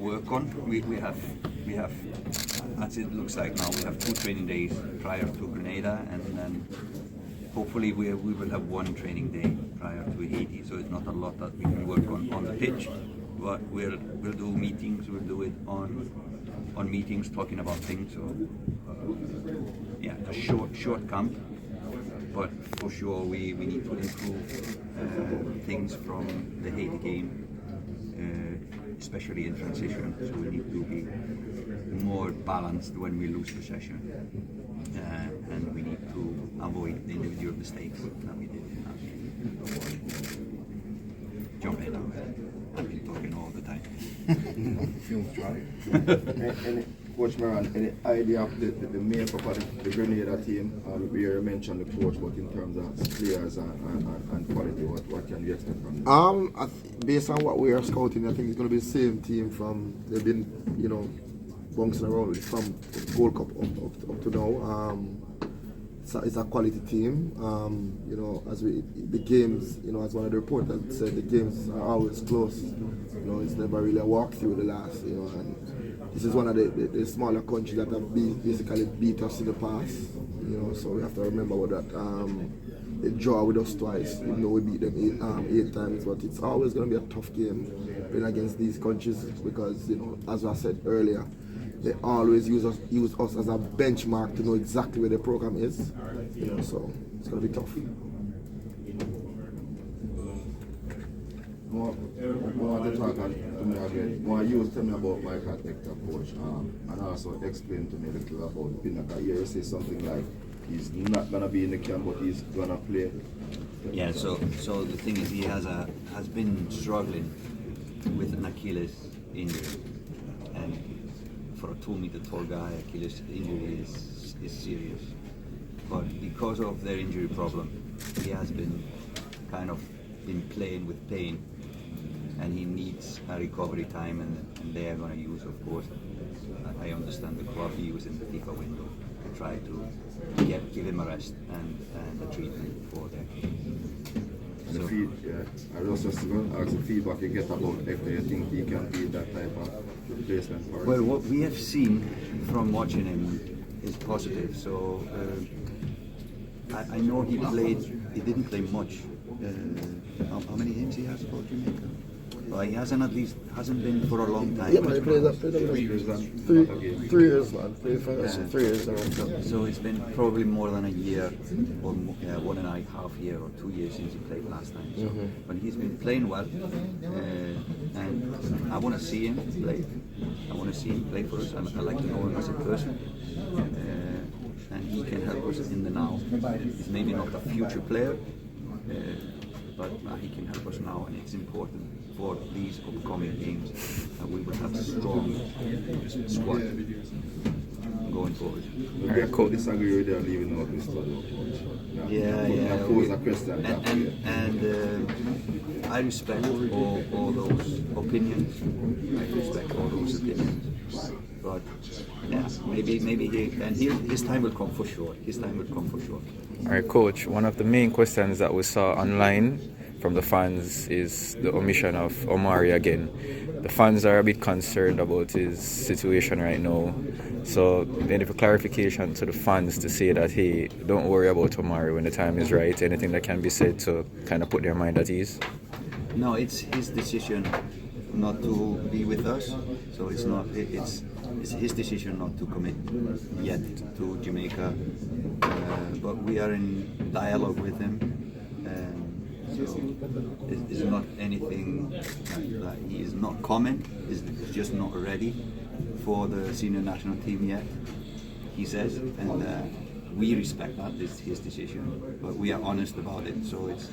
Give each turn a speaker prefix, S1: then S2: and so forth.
S1: work on. We have, as it looks like now, we have 2 training days prior to Grenada, and then hopefully we will have 1 training day prior to Haiti. So it's not a lot that we can work on the pitch, but we'll do meetings. We'll do it on meetings, talking about things. So yeah, a short camp. But for sure, we need to improve things from the Haiti game, especially in transition. So we need to be more balanced when we lose possession, and we need to avoid the individual mistakes that we did in that game. Jump in now. I've been talking all the time.
S2: And Coach Moran, any idea of the makeup of the Grenada team? We mentioned the coach, but in terms of players and quality, what can we expect from them?
S3: Based on what we are scouting, I think it's going to be the same team from they've been, bouncing around from Gold Cup up to now. It's a quality team. The games, as one of the reporters said, the games are always close. It's never really a walk through the last. And this is one of the smaller countries that have basically beat us in the past. So we have to remember what that. They draw with us twice, even though we beat them 8 times. But it's always going to be a tough game playing against these countries because, as I said earlier, they always use us as a benchmark to know exactly where the program is. So it's going to be tough.
S2: More to talk to me again. More you tell me about Michael Hector, coach, and also explain to me a little about Pinnacle. You say something like he's not gonna be in the camp, but he's gonna play.
S1: Yeah. So the thing is, he has been struggling with an Achilles injury, and for a 2-meter tall guy, Achilles injury is serious. But because of their injury problem, he has been playing with pain, and he needs a recovery time, and they are going to use, of course, I understand the club use in the FIFA window to try to give him a rest and a treatment for that. So,
S2: I was just going to ask the feedback you get about if you think he can be that type of replacement for us.
S1: Well, what we have seen from watching him is positive. So I know he didn't play much. How many games he has for Jamaica? Well, he hasn't been for a long time.
S3: Yeah, man, he played 3 years, man. Played for 3 years now.
S1: So it's been probably more than a year, or 1.5 years or 2 years since he played last time. So, but he's been playing well, and I want to see him play. I want to see him play for us. I like to know him as a person, and he can help us in the now. He's maybe not a future player, but he can help us now, and it's important for these upcoming games that we will have a strong squad going forward.
S2: I could disagree with them leaving out Mr.
S1: Yeah.
S2: I pose a question.
S1: And I respect all those opinions. But yeah, maybe his time will come for sure.
S4: All right, Coach. One of the main questions that we saw online from the fans is the omission of Omari again. The fans are a bit concerned about his situation right now. So, any clarification to the fans to say that, hey, don't worry about Omari when the time is right? Anything that can be said to kind of put their mind at ease?
S1: No, it's his decision not to be with us. So it's his decision not to commit yet to Jamaica. But we are in dialogue with him. So it's not anything that he is not coming. He's just not ready for the senior national team yet, he says, and we respect that. It's his decision, but we are honest about it. So it's